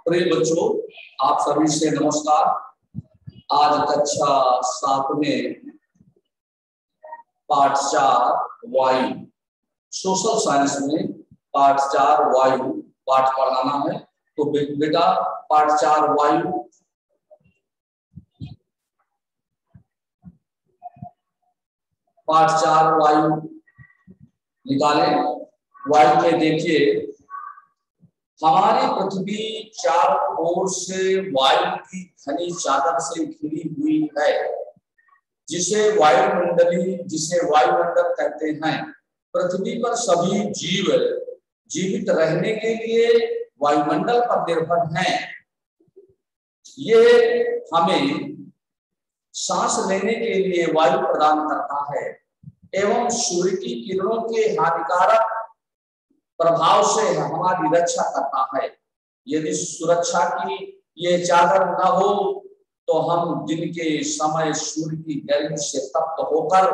प्रिय बच्चों, आप सभी से नमस्कार। आज कक्षा 7 में पाठ 4 वायु, सोशल साइंस में पाठ 4 वायु पाठ पढ़ाना है। तो बेटा पाठ 4 वायु, पाठ 4 वायु निकालें। वायु में देखिए, हमारी पृथ्वी चारों ओर से वायु की घनी चादर से घिरी हुई है, जिसे वायुमंडल कहते हैं। पृथ्वी पर सभी जीव जीवित रहने के लिए वायुमंडल पर निर्भर हैं। ये हमें सांस लेने के लिए वायु प्रदान करता है एवं सूर्य की किरणों के हानिकारक प्रभाव से हमारी रक्षा करता है। यदि सुरक्षा की ये चादर न हो तो हम दिन के समय सूर्य की गर्मी से तप्त होकर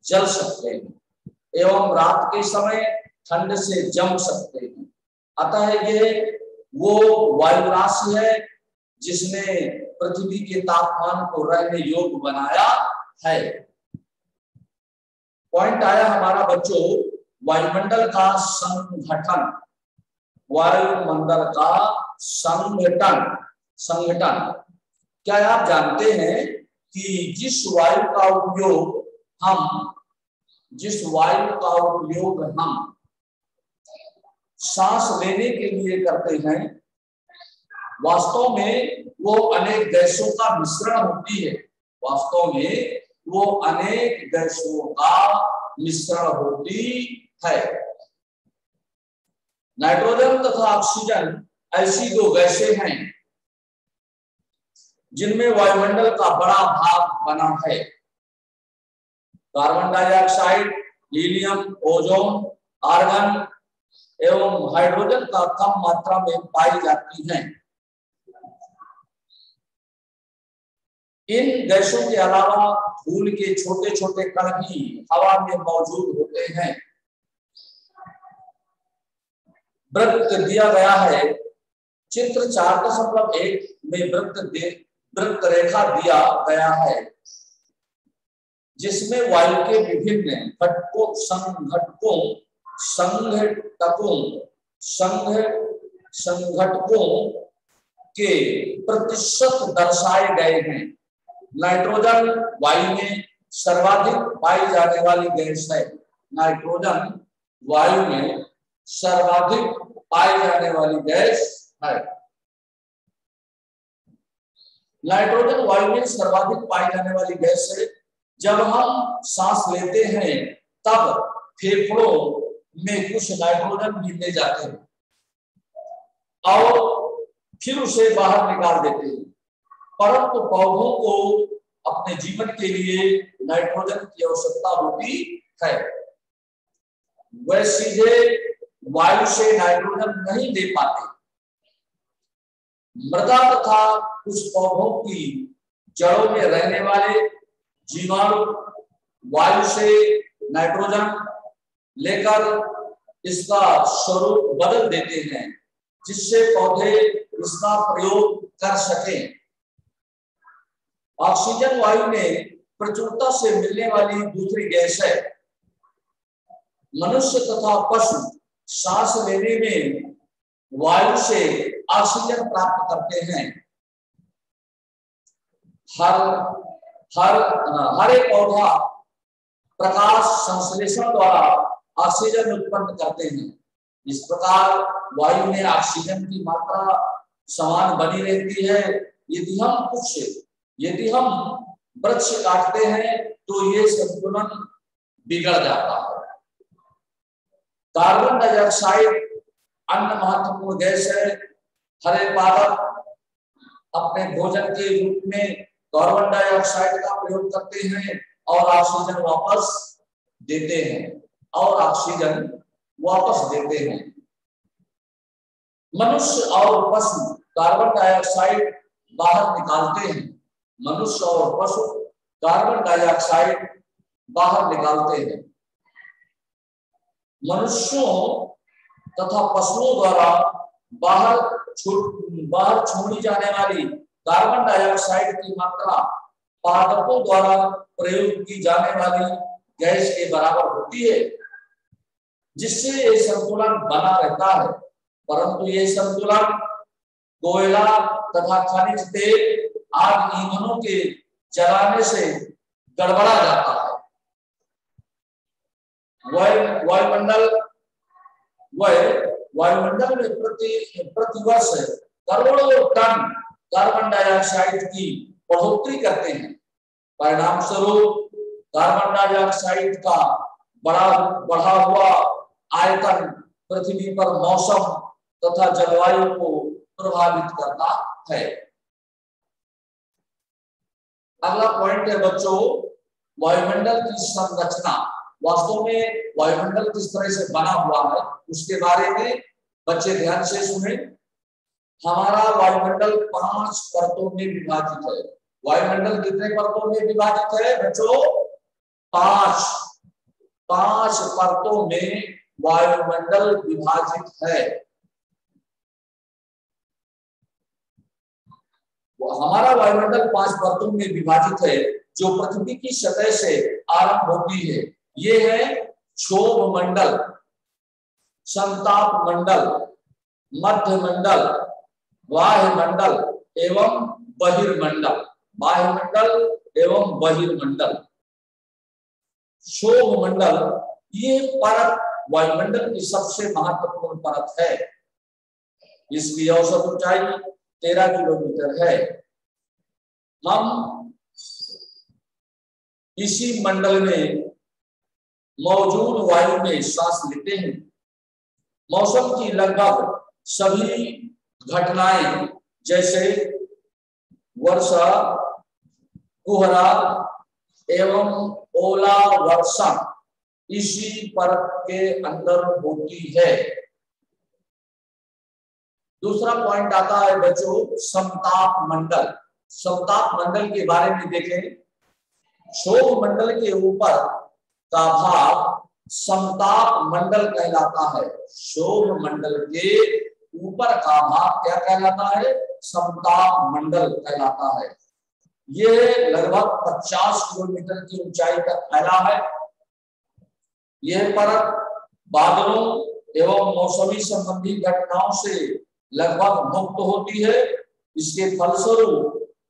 जल सकते हैं एवं रात के समय ठंड से जम सकते हैं। अतः ये वो वायु राशि है जिसने पृथ्वी के तापमान को रहने योग्य बनाया है। पॉइंट आया हमारा बच्चों, वायुमंडल का संघटन। वायुमंडल का संगठन क्या आप जानते हैं कि जिस वायु का उपयोग हम सांस लेने के लिए करते हैं, वास्तव में वो अनेक गैसों का मिश्रण होती है। वास्तव में वो अनेक गैसों का मिश्रण होती है। नाइट्रोजन तथा ऑक्सीजन ऐसी दो गैसें हैं जिनमें वायुमंडल का बड़ा भाग बना है। Carbon dioxide, helium, ozone, argon एवं हाइड्रोजन का कम मात्रा में पाई जाती हैं। इन गैसों के अलावा धूल के छोटे छोटे कण भी हवा में मौजूद होते हैं। वृत्त दिया गया है, चित्र 4.1 में वृत्त रेखा दिया गया है, जिसमें वायु के विभिन्न संघटकों के प्रतिशत दर्शाए गए हैं। नाइट्रोजन वायु में सर्वाधिक पाई जाने वाली गैस है। नाइट्रोजन वायु में सर्वाधिक पाई जाने वाली गैस है। नाइट्रोजन वायु में सर्वाधिक पाई जाने वाली गैस है। जब हम सांस लेते हैं तब फेफड़ों में कुछ नाइट्रोजन भी ले जाते हैं और फिर उसे बाहर निकाल देते हैं। परंतु पौधों को अपने जीवन के लिए नाइट्रोजन की आवश्यकता होती है। वह सीधे वायु से नाइट्रोजन नहीं ले पाते। मृदा तथा कुछ पौधों की जड़ों में रहने वाले जीवाणु वायु से नाइट्रोजन लेकर इसका स्वरूप बदल देते हैं, जिससे पौधे इसका प्रयोग कर सकें। ऑक्सीजन वायु में प्रचुरता से मिलने वाली दूसरी गैस है। मनुष्य तथा पशु सांस लेने में वायु से ऑक्सीजन प्राप्त करते हैं। हर एक पौधा प्रकाश संश्लेषण द्वारा ऑक्सीजन उत्पन्न करते हैं। इस प्रकार वायु में ऑक्सीजन की मात्रा समान बनी रहती है। यदि हम वृक्ष काटते हैं तो ये संतुलन बिगड़ जाता है। कार्बन डाइऑक्साइड अन्य महत्वपूर्ण गैस है। हरे पादप अपने भोजन के रूप में कार्बन डाइऑक्साइड का प्रयोग करते हैं और ऑक्सीजन वापस देते हैं। मनुष्य और पशु कार्बन डाइऑक्साइड बाहर निकालते हैं। मनुष्य और पशु कार्बन डाइऑक्साइड बाहर निकालते हैं। मनुष्यों तथा पशुओं द्वारा बाहर छोड़ी जाने वाली कार्बन डाइऑक्साइड की मात्रा पादपों द्वारा प्रयोग की जाने वाली गैस के बराबर होती है, जिससे ये संतुलन बना रहता है। परंतु ये संतुलन कोयला तथा खनिज तेल आदि ईंधनों के जलाने से गड़बड़ा जाता है। वायुमंडल में प्रतिवर्ष करोड़ों टन कार्बन डाइऑक्साइड की बढ़ोतरी करते हैं। परिणाम स्वरूप कार्बन डाइऑक्साइड का बढ़ा हुआ आयतन पृथ्वी पर मौसम तथा जलवायु को प्रभावित करता है। अगला पॉइंट है बच्चों, वायुमंडल की संरचना। वास्तव में वायुमंडल किस तरह से बना हुआ है उसके बारे में बच्चे ध्यान से सुने। हमारा वायुमंडल 5 परतों में विभाजित है। वायुमंडल कितने परतों में विभाजित है बच्चों? 5 परतों में वायुमंडल विभाजित है। हमारा वायुमंडल 5 परतों में विभाजित है, जो पृथ्वी की सतह से आरंभ होती है। ये है क्षोभ मंडल, संताप मंडल, मध्य मंडल, वायुमंडल एवं बहिर्मंडल। वायुमंडल एवं बहिर्मंडल। क्षोभ मंडल ये परत वायुमंडल की सबसे महत्वपूर्ण परत है। इसकी औसत ऊंचाई 13 किलोमीटर है। हम इसी मंडल में मौजूद वायु में सांस लेते हैं। मौसम की लगभग सभी घटनाएं जैसे वर्षा, कोहरा एवं ओला वर्षा इसी परत के अंदर होती है। दूसरा पॉइंट आता है बच्चों समताप मंडल। समताप मंडल के बारे में देखें। क्षोभ मंडल के ऊपर का भाग समताप मंडल कहलाता है। क्षोभ मंडल के ऊपर का भाग क्या कहलाता है? समताप मंडल कहलाता है। यह लगभग 50 किलोमीटर की ऊंचाई तक फैला है। यह परत बादलों एवं मौसमी संबंधी घटनाओं से लगभग मुक्त होती है। इसके फलस्वरूप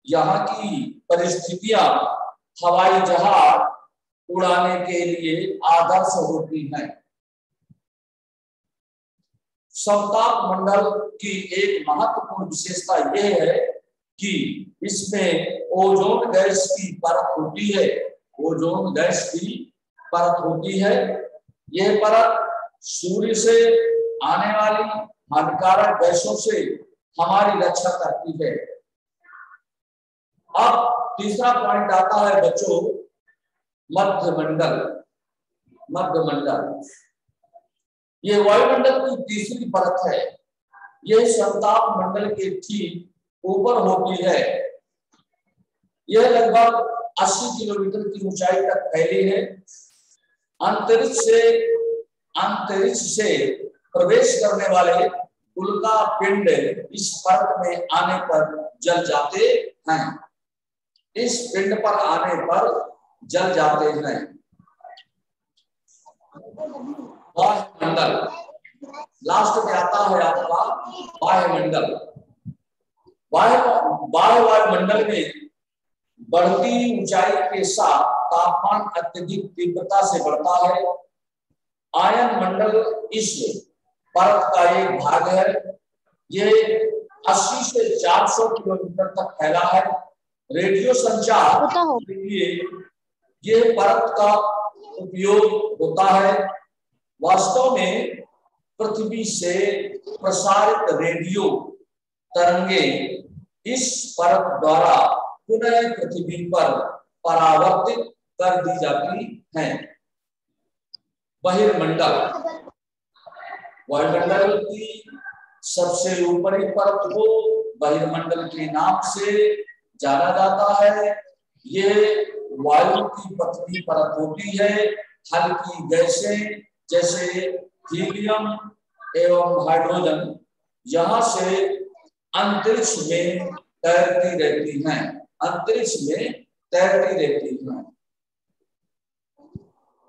यहाँ की परिस्थितियां हवाई जहाज उड़ाने के लिए आदर्श होती हैं। समताप मंडल की एक महत्वपूर्ण विशेषता यह है कि इसमें ओजोन गैस की परत होती है। ओजोन गैस की परत होती है। यह परत सूर्य से आने वाली हानिकारक गैसों से हमारी रक्षा करती है। अब तीसरा पॉइंट आता है बच्चों मध्य मंडल। मध्य मंडल यह वायुमंडल की तीसरी परत है। यह समताप मंडल के ठीक ऊपर होती है। यह लगभग 80 किलोमीटर की ऊंचाई तक फैली है। अंतरिक्ष से प्रवेश करने वाले उल्का पिंड इस परत में आने पर जल जाते हैं। इस पिंड पर आने पर जल जाते हैं। वायुमंडल लास्ट में आता है आपका वायुमंडल। वायुमंडल में बढ़ती ऊंचाई के साथ तापमान अत्यधिक तीव्रता से बढ़ता है। आयन मंडल इस परत का एक भाग है। ये 80 से 400 किलोमीटर तक फैला है। रेडियो संचार के लिए ये परत का उपयोग होता है। वास्तव में पृथ्वी से प्रसारित रेडियो तरंगे इस परत द्वारा पुनः पृथ्वी पर परावर्तित कर दी जाती हैं। बहिर्मंडल वायुमंडल की सबसे ऊपरी परत को बहिर्मंडल के नाम से जाना जाता है। ये वायु की पतली परत होती है, हल्की गैसें जैसे हीलियम एवं हाइड्रोजन यहाँ से अंतरिक्ष में तैरती रहती हैं, अंतरिक्ष में तैरती रहती हैं।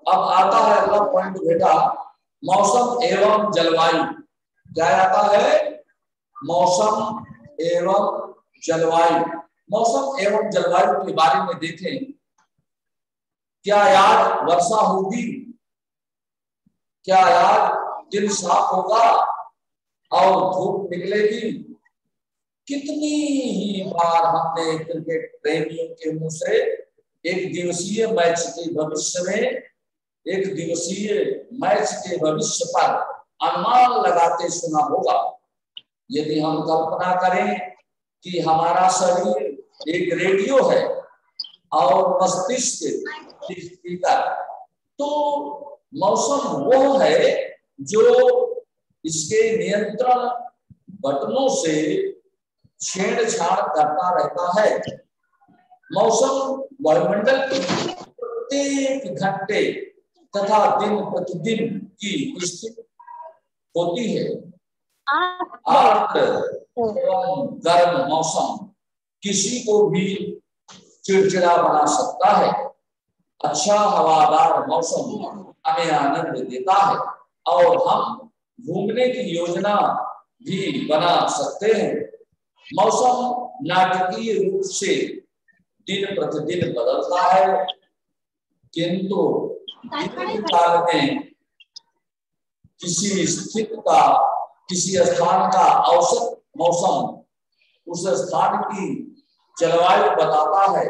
अब आता है अगला पॉइंट बेटा, मौसम एवं जलवायु। क्या आता है? मौसम एवं जलवायु। मौसम एवं जलवायु के बारे में देखें, क्या आज वर्षा होगी? क्या आज दिन साफ होगा और धूप निकलेगी? कितनी ही बार हमने क्रिकेट प्रेमियों के मुंह से एक दिवसीय मैच के भविष्य में, एक दिवसीय मैच के भविष्य पर अनुमान लगाते सुना होगा। यदि हम कल्पना करें कि हमारा शरीर एक रेडियो है और मस्तिष्क स्पीकर, तो मौसम वो है जो इसके नियंत्रण बटनों से छेड़छाड़ करता रहता है। मौसम वायुमंडल की प्रत्येक घंटे तथा दिन प्रतिदिन की स्थिति होती है। आर्द्र एवं गर्म मौसम किसी को भी चिड़चिड़ा बना सकता है। अच्छा हवादार मौसम हमें आनंद देता है और हम घूमने की योजना भी बना सकते हैं। मौसम नाटकीय रूप से दिन प्रतिदिन बदलता है, किंतु काल में किसी स्थिति का, किसी स्थान का औसत मौसम उस स्थान की जलवायु बताता है।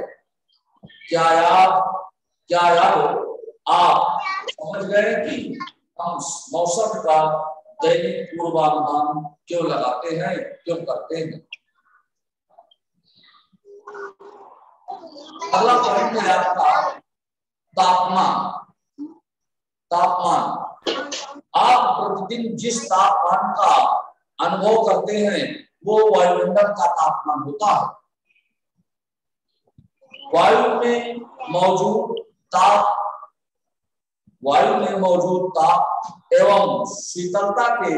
क्या आप समझ गए कि हम मौसम का दैनिक पूर्वानुमान क्यों लगाते हैं, क्यों करते हैं? अगला पॉइंट है आपका तापमान। तापमान, आप प्रतिदिन जिस तापमान का अनुभव करते हैं वो वायुमंडल का तापमान होता है। वायु में मौजूद ताप एवं शीतलता के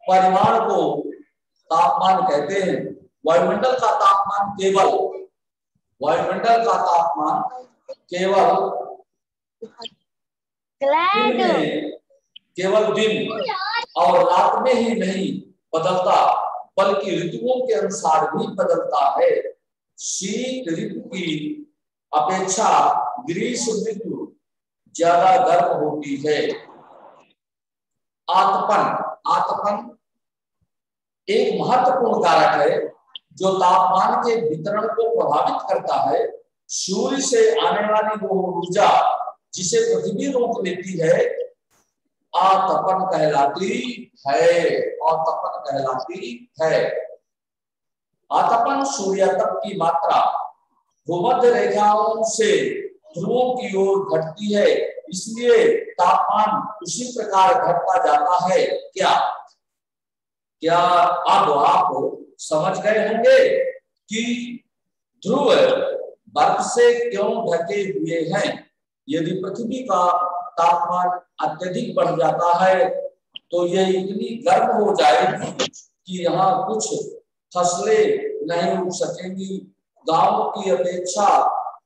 परिमाण को तापमान कहते हैं। वायुमंडल का तापमान केवल दिन और रात में ही नहीं बदलता, बल्कि ऋतुओं के अनुसार भी बदलता है। शीत ऋतु की अपेक्षा ग्रीष्म ऋतु ज्यादा गर्म होती है। आतपन एक महत्वपूर्ण कारक है जो तापमान के वितरण को प्रभावित करता है। सूर्य से आने वाली वो ऊर्जा जिसे पृथ्वी रोक लेती है आतपन कहलाती है। आतपन सूर्यातप की मात्रा भूमध्य रेखाओं से ध्रुवों की ओर घटती है, इसलिए तापमान उसी प्रकार घटता जाता है। क्या अब आप समझ गए होंगे कि ध्रुव बर्फ से क्यों ढके हुए हैं? यदि पृथ्वी का तापमान अत्यधिक बढ़ जाता है तो यह इतनी गर्म हो जाएगी कि यहाँ कुछ फसलें नहीं उग सकेंगी। गांव की अपेक्षा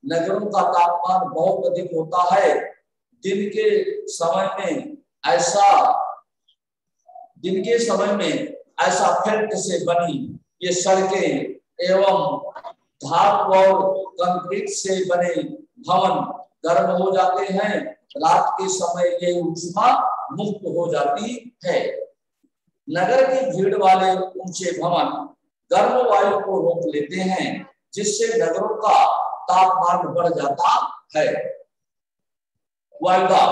नगरों का तापमान बहुत अधिक होता है। दिन के समय में ऐसा फेल्ट से बनी ये सड़कें एवं धातु और कंक्रीट से बने भवन गर्म हो जाते हैं। रात के समय ये ऊष्मा मुक्त हो जाती है। नगर की भीड़ वाले ऊंचे भवन गर्म वायु को रोक लेते हैं, जिससे नगरों का तापमान बढ़ जाता है। वायुदाब,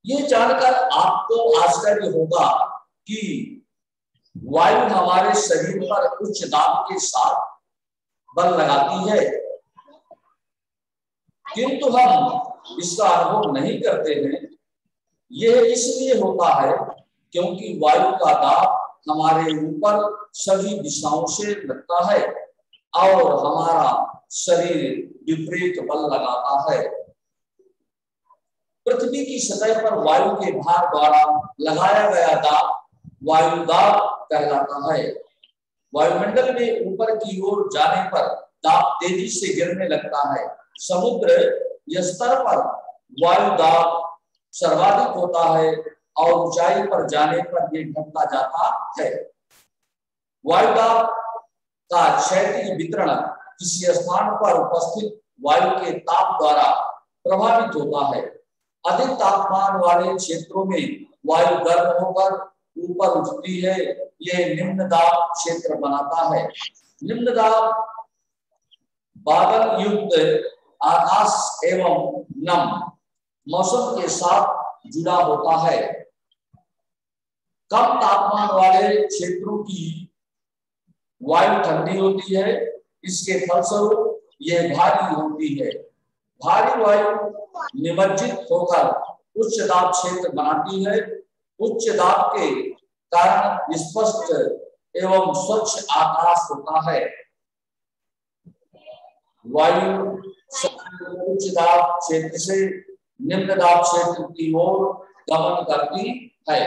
ये जानकर आपको आश्चर्य होगा कि वायु हमारे शरीर पर उच्च दाब के साथ बल लगाती है, किंतु हम इसका अनुभव नहीं करते हैं। यह इसलिए होता है क्योंकि वायु का दाब हमारे ऊपर सभी दिशाओं से लगता है और हमारा शरीर विपरीत बल लगाता है। पृथ्वी की सतह पर वायु के भार द्वारा लगाया गया दाब वायु दाब कहलाता है। वायुमंडल में ऊपर की ओर जाने पर दाब तेजी से गिरने लगता है। समुद्र स्तर पर वायु दाब सर्वाधिक होता है और ऊंचाई पर जाने पर यह घटता जाता है। वायु दाब का क्षैतिज वितरण किसी स्थान पर उपस्थित वायु के ताप द्वारा प्रभावित होता है। अधिक तापमान वाले क्षेत्रों में वायु गर्म होकर ऊपर उठती है। यह निम्न दाब क्षेत्र बनाता है। निम्न दाब बादल युक्त आकाश एवं नम मौसम के साथ जुड़ा होता है। कम तापमान वाले क्षेत्रों की वायु ठंडी होती है। इसके फलस्वरूप यह भारी होती है। भारी वायु निमज्जित होकर उच्च दाब क्षेत्र बनाती है। उच्च दाब के कारण स्पष्ट एवं स्वच्छ आकाश होता है। वायु उच्च दाब क्षेत्र से निम्न दाब क्षेत्र की ओर गमन करती है।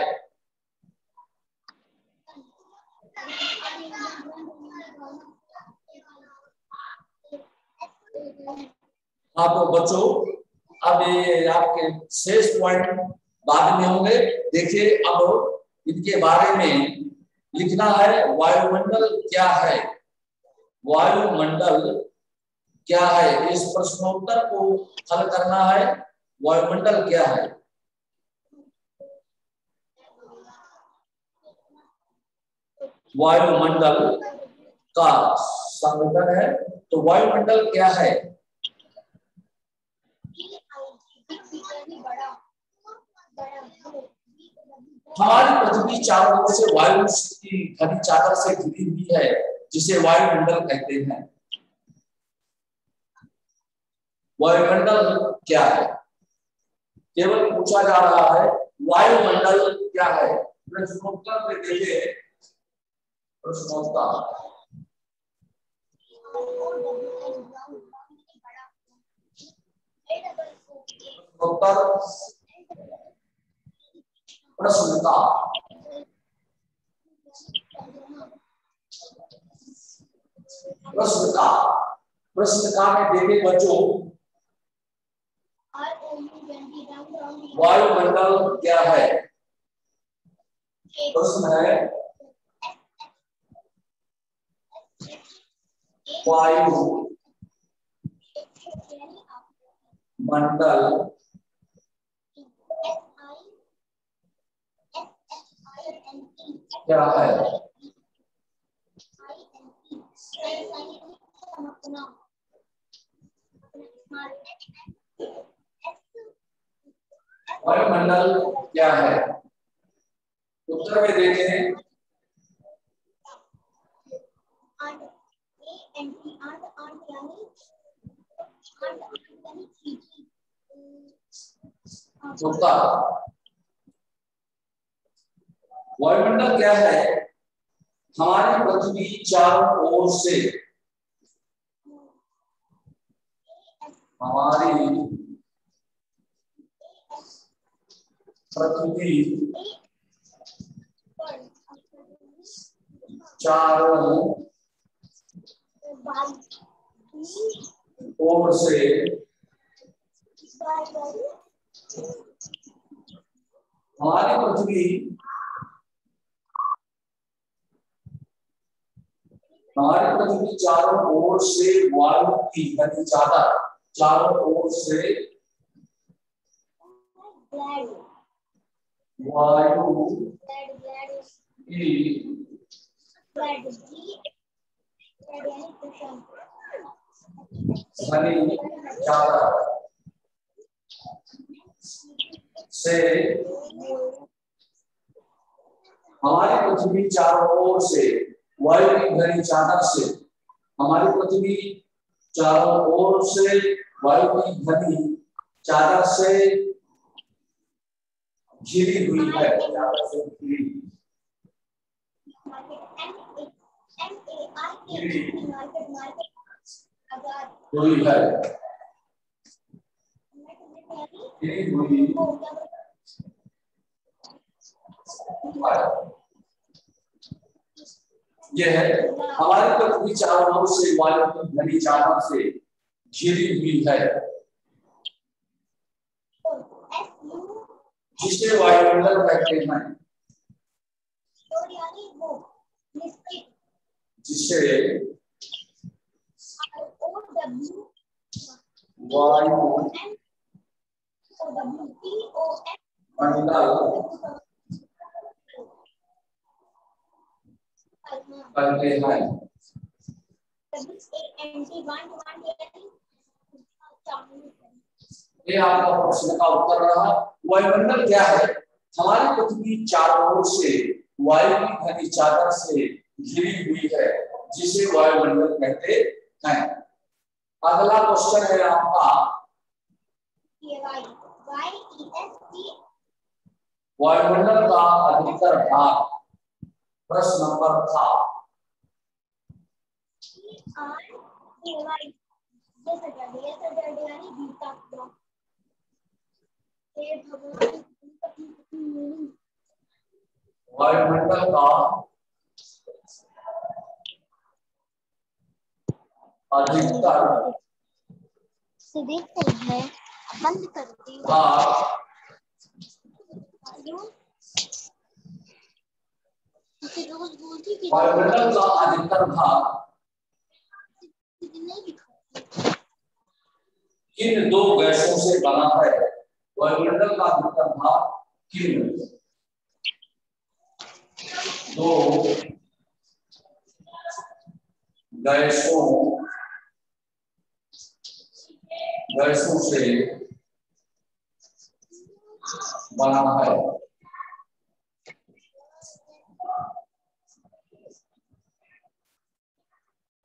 हाँ तो बच्चों, अब ये आपके शेष पॉइंट बाद में होंगे। देखिए अब इनके बारे में लिखना है। वायुमंडल क्या है? वायुमंडल क्या है? इस प्रश्नोत्तर को हल करना है। वायुमंडल क्या है? वायुमंडल का संगठन है। तो वायुमंडल क्या है? हमारी पृथ्वी चारों ओर से वायु की घनी चादर से घिरी हुई है, जिसे वायुमंडल कहते हैं। वायुमंडल क्या है? केवल पूछा जा रहा है वायुमंडल क्या है। प्रश्नोत्तर में देखे प्रश्नोत्तर प्रश्नता प्रश्नता में देखे बच्चों वायुमंडल क्या है? प्रश्न है वायु मंडल क्या है? वायुमंडल क्या है? उत्तर में देखें उत्तर वायुमंडल क्या है? हमारी पृथ्वी चारों ओर से हमारी पृथ्वी चारों ओर से हमारी पृथ्वी चारों ओर से वायु की घनी चादर चारों ओर से वायु की घनी चादर से हमारी पृथ्वी चारों ओर से वायु की घनी चादर से हमारी पृथ्वी चारों ओर से वायु की घनी चादर से घिरी हुई है। हुई है, घिरी हुई यह है हमारी पृथ्वी चारों ओर से वायु की घनी चादर से घिरी हुई है, जिसे वायुमंडल कहते हैं, जिसे वायुमंडल कहते हैं। ये आपका प्रश्न का उत्तर रहा। वायुमंडल क्या है? हमारी पृथ्वी चारों ओर से वायु की घनी चादर से घिरी हुई है, जिसे वायुमंडल कहते हैं। अगला क्वेश्चन है आपका, वायुमंडल का अधिकतर भाग, प्रश्न नंबर था वायुमंडल का अधिकतर बंद करती वायुमंडल का अधिकतर भाग किन दो गैसों से बना है? वायुमंडल का अधिकतर भाग किन दो गैसों से बना है?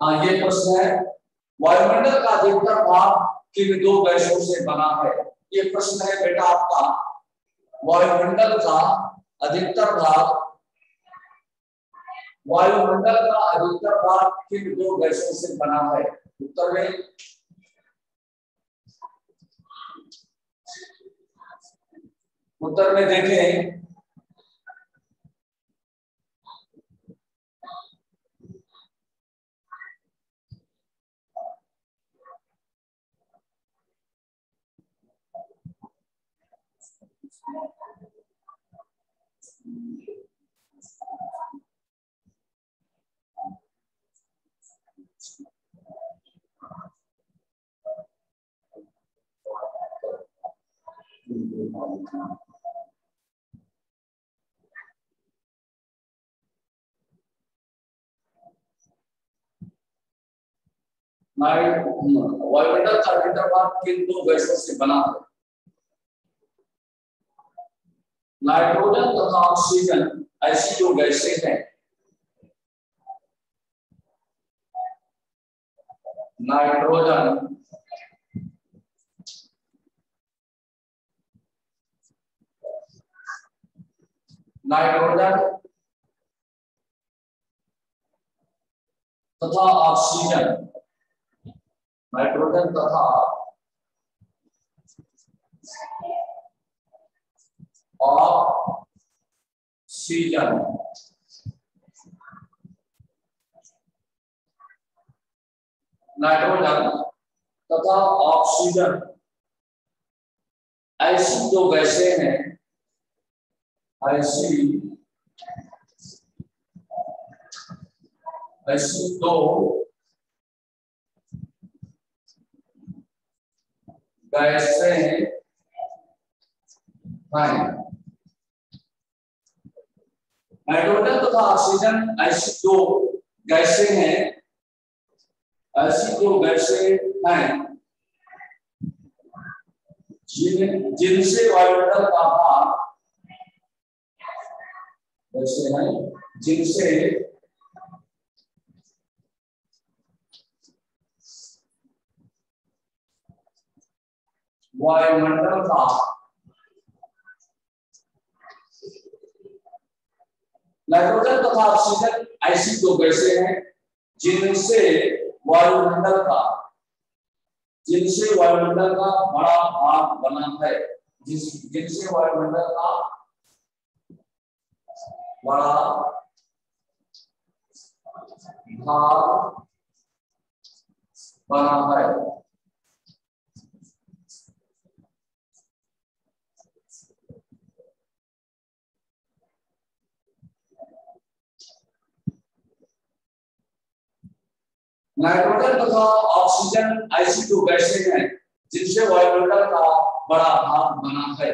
हाँ, ये प्रश्न है, वायुमंडल का अधिकतर भाग किन दो गैसों से बना है? ये प्रश्न है बेटा आपका। वायुमंडल का अधिकतर भाग किन दो गैसों से बना है? उत्तर में देखें, वायुमंडल का अधिकतर भाग किन दो गैसों से बना है? नाइट्रोजन तथा ऑक्सीजन ऐसी जो गैसें हैं, नाइट्रोजन तथा ऑक्सीजन, नाइट्रोजन तथा ऑक्सीजन नाइट्रोजन तथा ऑक्सीजन ऐसी दो गैसें हैं, ऐसी दो गैसें हैं। नाइट्रोजन तथा ऑक्सीजन ऐसी दो गैसें हैं, जिनसे वायुमंडल का भाग वायुमंडल का नाइट्रोजन तथा ऑक्सीजन ऐसी दो गैसें हैं जिनसे वायुमंडल का जिनसे वायुमंडल का बड़ा भाग बना है, जिनसे वायुमंडल का बड़ा भाग बना है। नाइट्रोजन तथा ऑक्सीजन ऐसी दो गैसें हैं जिनसे वायुमंडल का बड़ा भाग बना है।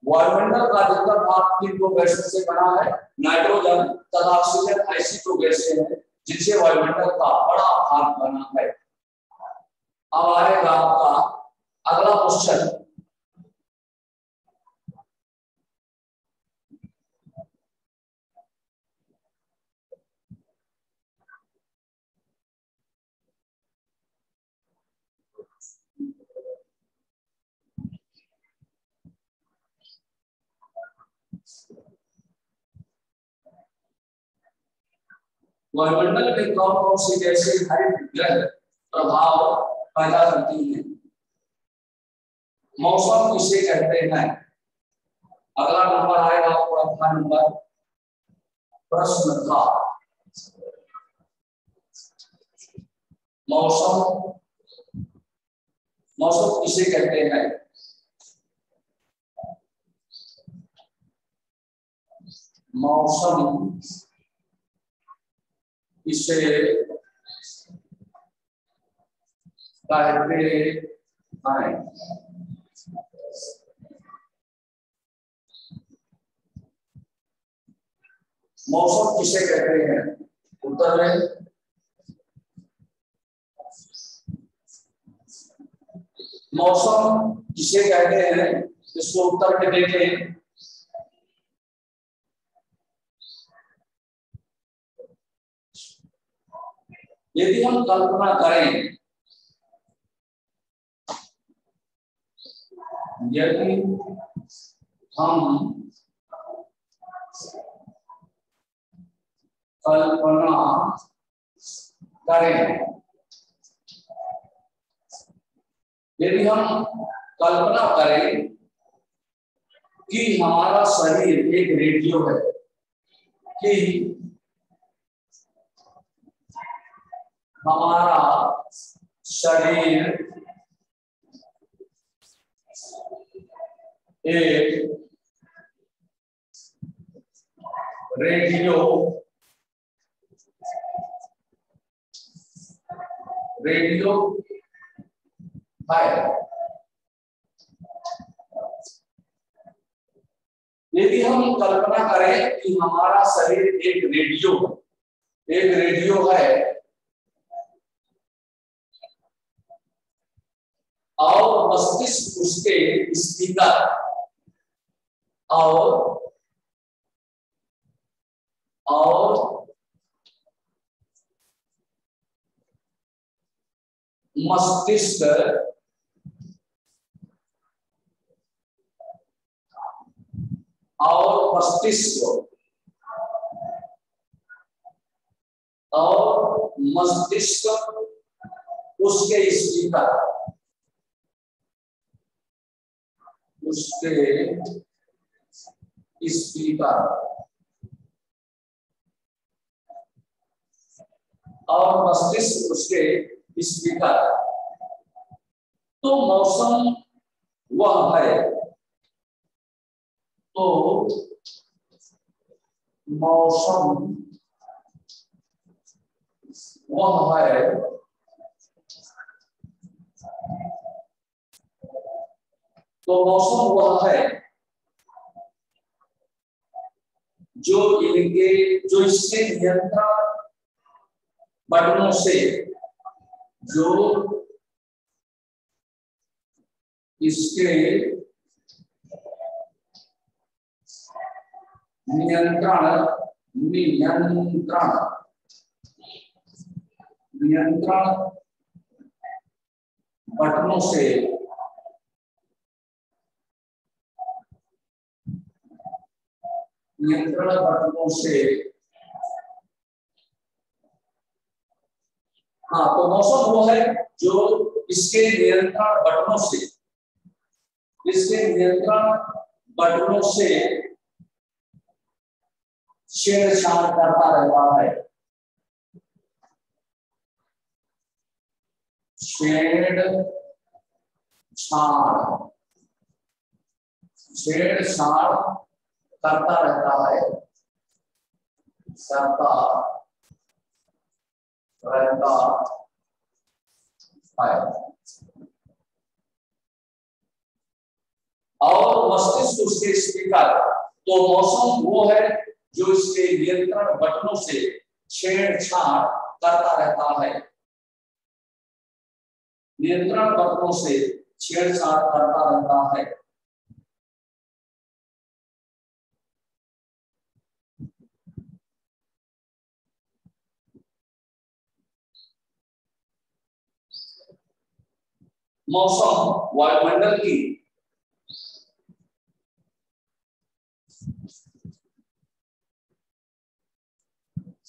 वायुमंडल का अधिकतर भाग किन दो गैसों से बना है? नाइट्रोजन तथा ऑक्सीजन ऐसी दो गैसें हैं जिनसे वायुमंडल का बड़ा भाग बना है। अब आएगा आपका अगला क्वेश्चन। वायुमंडल में कौन कौन सी गैसें हरित ग्रह प्रभाव पैदा करती हैं? मौसम किसे कहते हैं? अगला नंबर आएगा आपका नंबर प्रश्न था मौसम किसे कहते हैं? मौसम किसे कहते हैं? मौसम किसे कहते हैं? उत्तर में मौसम किसे कहते हैं, इसको उत्तर में देखें। यदि हम कल्पना करें, यदि हम कल्पना करें, यदि हम कल्पना करें कि हमारा शरीर एक रेडियो है, कि हमारा शरीर एक रेडियो है। यदि हम कल्पना करें कि हमारा शरीर एक रेडियो है और मस्तिष्क उसके स्पीकर और मस्तिष्क उसके स्पीकर और मस्तिष्क उसके स्पीकर। तो मौसम वह है, मौसम वह है जो इससे नियंत्रण बटनों से नियंत्रण बटनों से नियंत्रण बटनों से, हाँ तो मौसम वो है जो इसके नियंत्रण बटनों से, इसके नियंत्रण बटनों से छेड़छाड़ करता रहता है, छेड़छाड़ करता रहता है, करता रहता है। और मस्तिष्क उसके स्पीकर, तो मौसम वो है जो इसके नियंत्रण बटनों से छेड़छाड़ करता रहता है, नियंत्रण बटनों से छेड़छाड़ करता रहता है। मौसम वायुमंडल की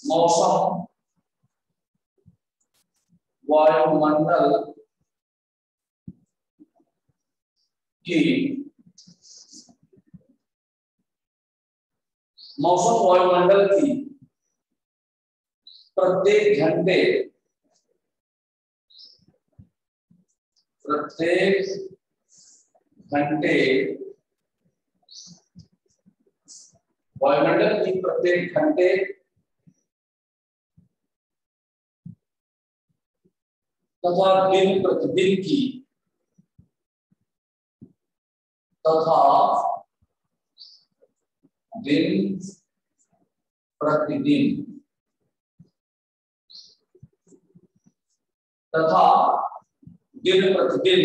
मौसम वायुमंडल की मौसम वायुमंडल की प्रत्येक घंटे वायुमंडल की प्रत्येक घंटे तथा दिन प्रतिदिन की तथा दिन प्रतिदिन तथा दिन प्रतिदिन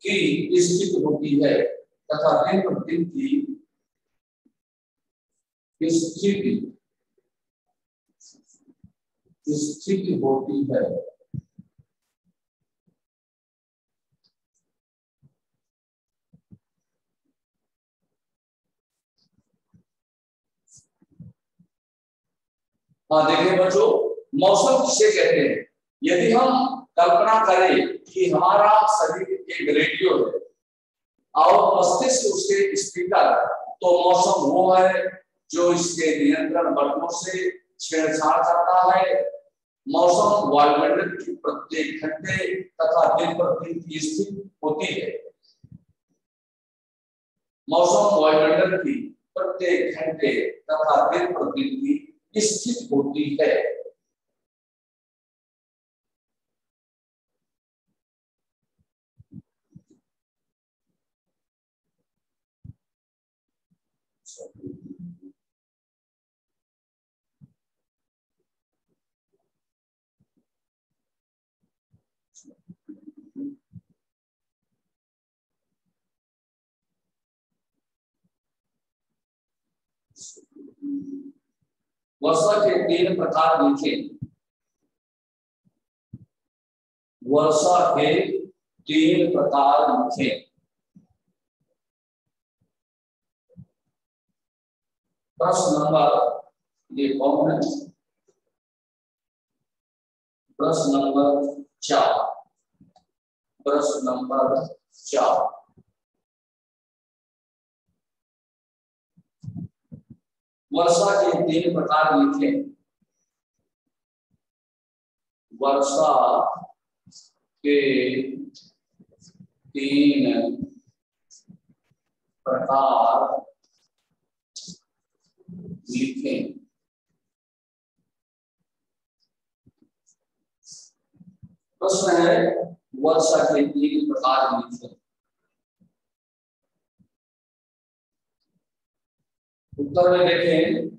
की स्थिति होती है, तथा दिन प्रतिदिन की स्थिति होती है। हाँ देखिए बच्चों, मौसम किसे कहते हैं? यदि हम कल्पना करें कि हमारा शरीर एक रेडियो है और मस्तिष्क उसके स्पीकर, तो मौसम वो है जो इसके नियंत्रण बटनों से छेड़छाड़ करता है। मौसम वायुमंडल की प्रत्येक घंटे तथा दिन प्रतिदिन की स्थिति होती है। मौसम वायुमंडल की प्रत्येक घंटे तथा दिन प्रतिदिन की स्थिति होती है। वर्षा के 3 प्रकार लिखे। वर्षा के 3 प्रकार लिखे। प्रश्न नंबर ये कौन है? प्रश्न नंबर 4। प्रश्न नंबर 4। वर्षा के 3 प्रकार लिखे। वर्षा के 3 प्रकार लिखें। प्रश्न है वर्षा के 3 प्रकार लिखें। उत्तर में देखें,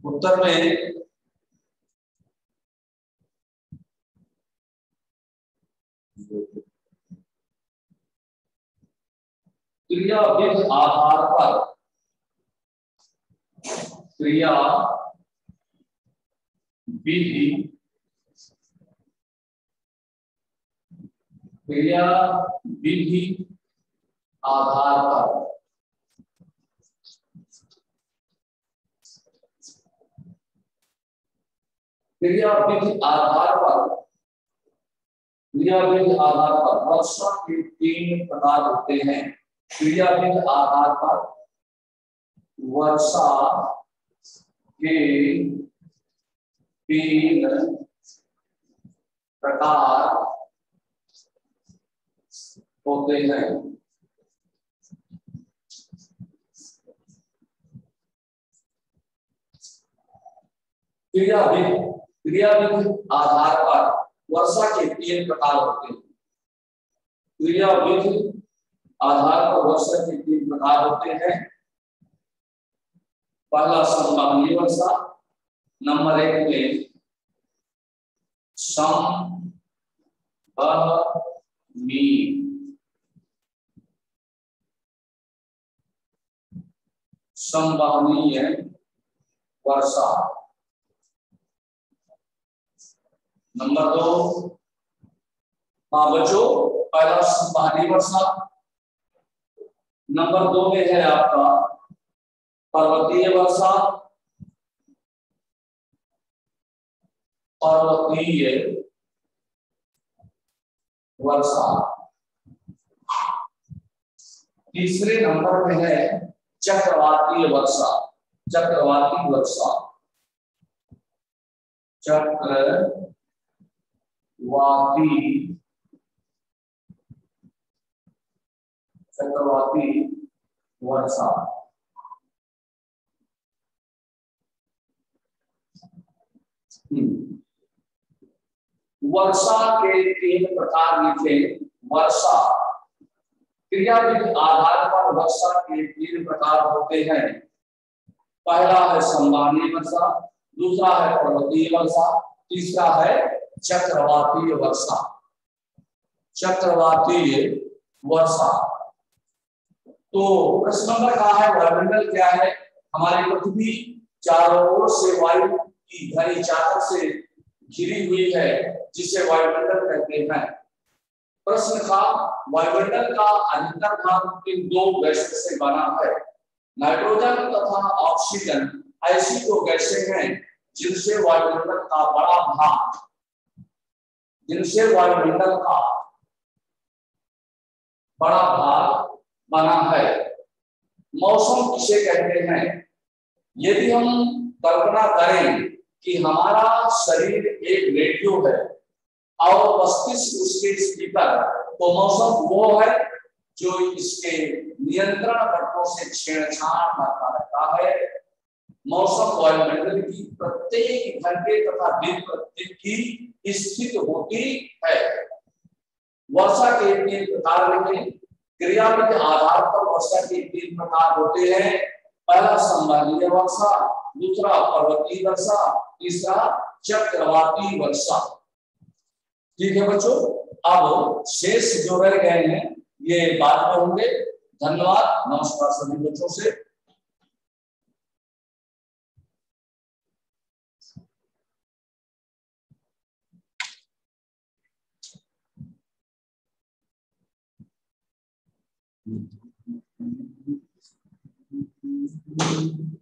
उत्तर में क्रियाविध आधार पर, क्रिया विधि क्रिया विधि आधार पर वर्षा के 3 प्रकार होते हैं। क्रियाविधि आधार पर वर्षा के 3 प्रकार होते हैं। क्रियाविधि आधार पर वर्षा के 3 प्रकार होते हैं। क्रियाविधि आधार पर वर्षा के 3 प्रकार होते हैं। पहला संवहनीय वर्षा, नंबर 1 में संवहनीय वर्षा, नंबर 2 बच्चों पहला संवहनीय वर्षा, नंबर 2 में है आपका पर्वतीय वर्षा। पर्वतीय वर्षा तीसरे नंबर में है चक्रवातीय वर्षा। चक्रवाती वर्षा, चक्रवाती वर्षा। वर्षा के 3 प्रकार लिखे। वर्षा क्रियाविधि आधार पर वर्षा के 3 प्रकार होते हैं। पहला है संवहनीय वर्षा, दूसरा है पर्वतीय वर्षा, तीसरा है चक्रवातीय वर्षा। चक्रवातीय वर्षा तो प्रश्न नंबर का है वायुमंडल क्या है। हमारी पृथ्वी चारों ओर से वायु की घनी चादर से घिरी हुई है, जिसे वायुमंडल कहते हैं। प्रश्न था वायुमंडल का अधिकतर भाग इन 2 गैसों से बना है। नाइट्रोजन तथा ऑक्सीजन ऐसी 2 गैसें हैं जिनसे वायुमंडल का बड़ा भाग बना है। मौसम किसे कहते हैं। यदि हम कल्पना करें कि हमारा शरीर एक रेडियो है और 35 उसके स्पीकर, तो मौसम वो है जो इसके नियंत्रण घटकों से छेड़छाड़ करता रहता है। मौसम वायुमंडल की प्रत्येक घंटे तथा दिन प्रतिदिन की स्थिति होती है। वर्षा के 3 प्रकार में क्रियाविधि आधार पर वर्षा के 3 प्रकार होते हैं। पहला संवहनीय वर्षा, दूसरा पर्वतीय वर्षा, तीसरा चक्रवाती वर्षा। ठीक है बच्चों, अब शेष जो रह गए हैं ये बाद में होंगे। धन्यवाद, नमस्कार सभी बच्चों से। Thank you.